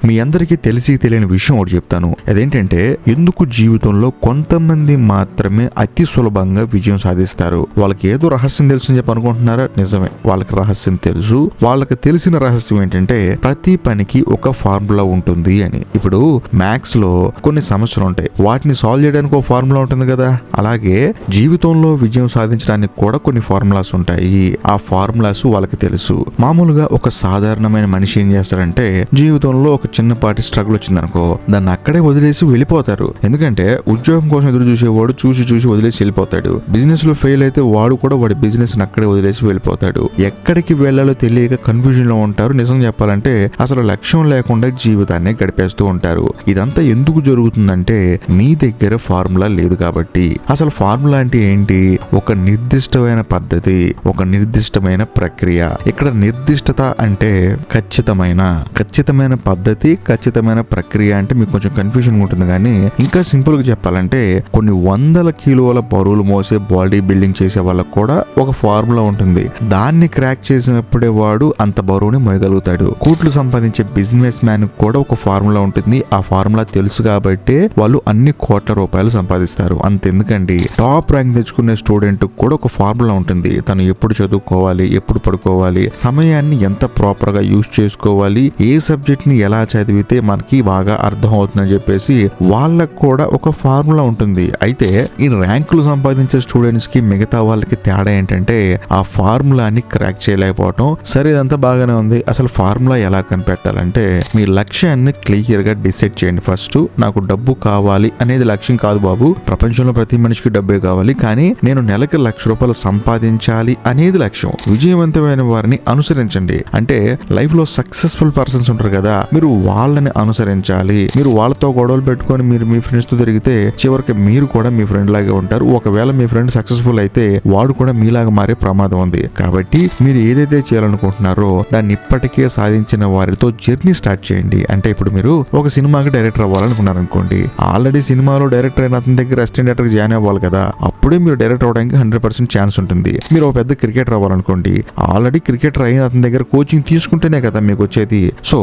మీ అందరికీ తెలిసి తెలియని విషయం ఒకటి చెప్తాను. అదేంటంటే ఎందుకు జీవితంలో కొంతమంది మాత్రమే అతి సులభంగా విజయం సాధిస్తారు. వాళ్ళకి ఏదో రహస్యం తెలుసు అని చెప్పి అనుకుంటున్నారా? నిజమే, వాళ్ళకి రహస్యం తెలుసు. వాళ్ళకి తెలిసిన రహస్యం ఏంటంటే ప్రతి పనికి ఒక ఫార్ములా ఉంటుంది అని. ఇప్పుడు మ్యాథ్స్ లో కొన్ని సమస్యలు ఉంటాయి, వాటిని సాల్వ్ చేయడానికి ఒక ఫార్ములా ఉంటుంది కదా. అలాగే జీవితంలో విజయం సాధించడానికి కూడా కొన్ని ఫార్ములాస్ ఉంటాయి. ఆ ఫార్ములాస్ వాళ్ళకి తెలుసు. మామూలుగా ఒక సాధారణమైన మనిషి ఏం చేస్తారంటే జీవితంలో ఒక చిన్నపాటి స్ట్రగుల్ వచ్చిందనుకో, దాన్ని అక్కడే వదిలేసి వెళ్ళిపోతారు. ఎందుకంటే ఉద్యోగం కోసం ఎదురు చూసేవాడు చూసి వదిలేసి వెళ్ళిపోతాడు. బిజినెస్ లో ఫెయిల్ అయితే వాడు కూడా వాడి బిజినెస్ అక్కడే వదిలేసి వెళ్ళిపోతాడు. ఎక్కడికి వెళ్ళాలో తెలియక కన్ఫ్యూజన్ లో ఉంటారు. నిజం చెప్పాలంటే అసలు లక్ష్యం లేకుండా జీవితాన్ని గడిపేస్తూ ఉంటారు. ఇదంతా ఎందుకు జరుగుతుందంటే మీ దగ్గర ఫార్ములా లేదు కాబట్టి. అసలు ఫార్ములా అంటే ఏంటి? ఒక నిర్దిష్టమైన పద్ధతి, ఒక నిర్దిష్టమైన ప్రక్రియ. ఇక్కడ నిర్దిష్టత అంటే ఖచ్చితమైన పద్ధతి, ఖచ్చితమైన ప్రక్రియ అంటే మీకు కొంచెం కన్ఫ్యూజన్ ఉంటుంది. కానీ ఇంకా సింపుల్ గా చెప్పాలంటే కొన్ని వందల కిలోల బరువులు మోసే బాడీ బిల్డింగ్ చేసే వాళ్ళకు కూడా ఒక ఫార్ములా ఉంటుంది. దాన్ని క్రాక్ చేసినప్పుడే వాడు అంత బరువుని మోయగలుగుతాడు. కోట్లు సంపాదించే బిజినెస్ మ్యాన్ కూడా ఒక ఫార్ములా ఉంటుంది. ఆ ఫార్ములా తెలుసు కాబట్టి వాళ్ళు అన్ని కోట్ల రూపాయలు సంపాదిస్తారు. అంతెందుకండి, టాప్ ర్యాంక్ తెచ్చుకునే స్టూడెంట్ కూడా ఒక ఫార్ములా ఉంటుంది. తను ఎప్పుడు చదువుకోవాలి, ఎప్పుడు పడుకోవాలి, సమయాన్ని ఎంత ప్రాపర్ గా యూజ్ చేసుకోవాలి, ఏ సబ్జెక్ట్ ని ఎలా చదివితే మనకి బాగా అర్థం అవుతుందని చెప్పేసి వాళ్ళకు కూడా ఒక ఫార్ములా ఉంటుంది. అయితే ఈ ర్యాంకులు సంపాదించే స్టూడెంట్స్ కి మిగతా వాళ్ళకి తేడా ఏంటంటే ఆ ఫార్ములాని క్రాక్ చేయలేకపోవటం. సరే, ఇదంతా బాగానే ఉంది. అసలు ఫార్ములా ఎలా కనిపెట్టాలంటే మీ లక్ష్యాన్ని క్లియర్ గా డిసైడ్ చేయండి. ఫస్ట్ నాకు డబ్బు కావాలి అనేది లక్ష్యం కాదు బాబు. ప్రపంచంలో ప్రతి మనిషికి డబ్బే కావాలి, కానీ నేను నెలకి ₹1,00,000 సంపాదించాలి అనేది లక్ష్యం. విజయవంతమైన వారిని అనుసరించండి. అంటే లైఫ్ లో సక్సెస్ఫుల్ పర్సన్స్ ఉంటారు కదా, మీరు వాళ్ళని అనుసరించాలి. మీరు వాళ్ళతో గొడవలు పెట్టుకొని మీరు మీ ఫ్రెండ్స్ తో తిరిగితే చివరికి మీరు కూడా మీ ఫ్రెండ్ లాగే ఉంటారు. ఒకవేళ మీ ఫ్రెండ్ సక్సెస్ఫుల్ అయితే వాడు కూడా మీలాగా మారే ప్రమాదం ఉంది. కాబట్టి మీరు ఏదైతే చేయాలనుకుంటున్నారో దాన్ని ఇప్పటికే సాధించిన వారితో జర్నీ స్టార్ట్ చేయండి. అంటే ఇప్పుడు మీరు ఒక సినిమాకి డైరెక్టర్ అవ్వాలనుకున్నారు అనుకోండి, ఆల్రెడీ సినిమాలో డైరెక్టర్ అయిన అతని దగ్గర అసిస్టెంట్ డైరెక్టర్ జాయిన్ అవ్వాలి కదా, అప్పుడే మీరు డైరెక్టర్ అవడానికి 100% ఛాన్స్ ఉంటుంది. మీరు ఒక పెద్ద క్రికెటర్ అవ్వాలనుకోండి, ఆల్రెడీ క్రికెటర్ అయిన అతని దగ్గర కోచింగ్ తీసుకుంటేనే కదా మీకు వచ్చేది. సో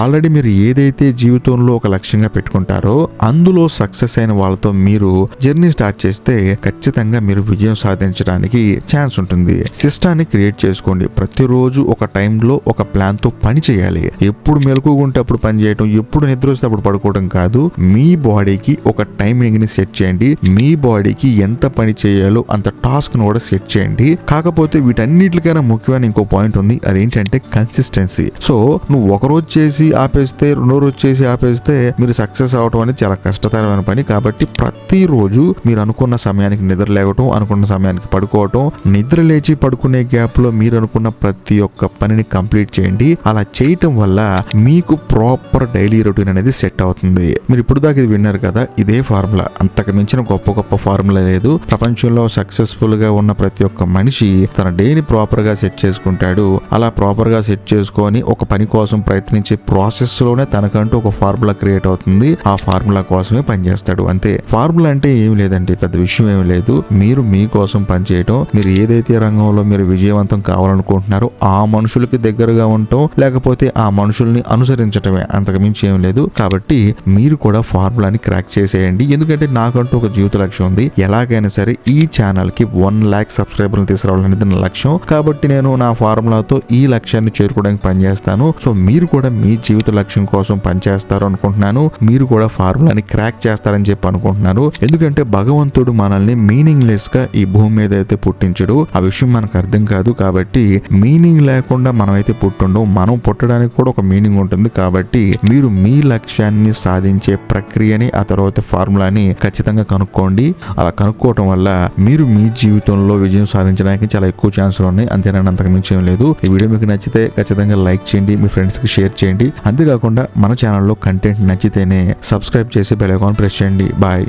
ఆల్రెడీ మీరు ఏదైతే జీవితంలో ఒక లక్ష్యంగా పెట్టుకుంటారో అందులో సక్సెస్ అయిన వాళ్ళతో మీరు జర్నీ స్టార్ట్ చేస్తే ఖచ్చితంగా మీరు విజయం సాధించడానికి ఛాన్స్ ఉంటుంది. సిస్టాన్ని క్రియేట్ చేసుకోండి. ప్రతిరోజు ఒక టైంలో ఒక ప్లాన్ తో పని చేయాలి. ఎప్పుడు మెలకుగుంటే అప్పుడు పని చేయడం, ఎప్పుడు నిద్ర వస్తే అప్పుడు పడుకోవడం కాదు. మీ బాడీకి ఒక టైమింగ్ ని సెట్ చేయండి. మీ బాడీకి ఎంత పని చేయాలో అంత టాస్క్ ను కూడా సెట్ చేయండి. కాకపోతే వీటన్నిటికైనా ముఖ్యమైన ఇంకో పాయింట్ ఉంది. అదేంటంటే కన్సిస్టెన్సీ. సో నువ్వు ఒక రోజు చేసి ఆపేస్తే, రెండో రోజు చేసి ఆపేస్తే మీరు సక్సెస్ అవడం అనేది చాలా కష్టతరమైన పని. కాబట్టి ప్రతిరోజు మీరు అనుకున్న సమయానికి నిద్ర లేవటం, అనుకున్న సమయానికి పడుకోవటం, నిద్ర లేచి పడుకునే గ్యాప్ లో మీరు అనుకున్న ప్రతి ఒక్క పనిని కంప్లీట్ చేయండి. అలా చేయటం వల్ల మీకు ప్రాపర్ డైలీ రొటీన్ అనేది సెట్ అవుతుంది. మీరు ఇప్పుడు దాకా ఇది విన్నారు కదా, ఇదే ఫార్ములా. అంతకు మించిన గొప్ప ఫార్ములా లేదు. ప్రపంచంలో సక్సెస్ఫుల్ గా ఉన్న ప్రతి ఒక్క మనిషి తన డేని ప్రాపర్ గా సెట్ చేసుకుంటాడు. అలా ప్రాపర్ గా సెట్ చేసుకొని ఒక పని కోసం ప్రయత్నించే ప్రాసెస్ లోనే తనకంటూ ఒక ఫార్ములా క్రియేట్ అవుతుంది. ఆ ఫార్ములా కోసమే పనిచేస్తాడు. అంతే. ఫార్ములా అంటే ఏమి లేదండి, పెద్ద విషయం ఏమి లేదు. మీరు మీకోసం పనిచేయటం, మీరు ఏదైతే రంగంలో మీరు విజయవంతం కావాలనుకుంటున్నారో ఆ మనుషులకి దగ్గరగా ఉండటం, లేకపోతే ఆ మనుషుల్ని అనుసరించటమే. అంతకు మించి ఏం లేదు. కాబట్టి మీరు కూడా ఫార్ములాని క్రాక్ చేసేయండి. ఎందుకంటే నాకంటూ ఒక జీవిత లక్ష్యం ఉంది. ఎలాగైనా సరే ఈ ఛానల్ కి 1,00,000 సబ్స్క్రైబర్లు తీసుకురావాలనేది నా లక్ష్యం. కాబట్టి నేను నా ఫార్ములాతో ఈ లక్ష్యాన్ని చేరుకోవడానికి పనిచేస్తాను. సో మీరు కూడా మీ జీవిత లక్ష్యం కోసం పనిచేస్తారు అనుకుంటున్నాను. మీరు కూడా ఫార్ములాని క్రాక్ చేస్తారని చెప్పి అనుకుంటున్నాను. ఎందుకంటే భగవంతుడు మనల్ని మీనింగ్ లెస్ గా ఈ భూమి మీద అయితే పుట్టించడు. ఆ విషయం మనకు అర్థం కాదు. కాబట్టి మీనింగ్ లేకుండా మనం అయితే పుట్టుండం. మనం పుట్టడానికి కూడా ఒక మీనింగ్ ఉంటుంది. కాబట్టి మీరు మీ లక్ష్యాన్ని సాధించే ప్రక్రియని, ఆ తర్వాత ఫార్ములాని ఖచ్చితంగా కనుక్కోండి. అలా కనుక్కోవటం వల్ల మీరు మీ జీవితంలో విజయం సాధించడానికి చాలా ఎక్కువ ఛాన్సులు ఉన్నాయి. అంతేనండి, అంతకు మించి ఏం లేదు. ఈ వీడియో మీకు నచ్చితే ఖచ్చితంగా లైక్ చేయండి, మీ ఫ్రెండ్స్ కి షేర్ చేయండి. అంతేకాకుండా మన ఛానల్లో కంటెంట్ నచ్చితేనే సబ్స్క్రైబ్ చేసి బెల్ ఐకాన్ ప్రెస్ చేయండి. బాయ్.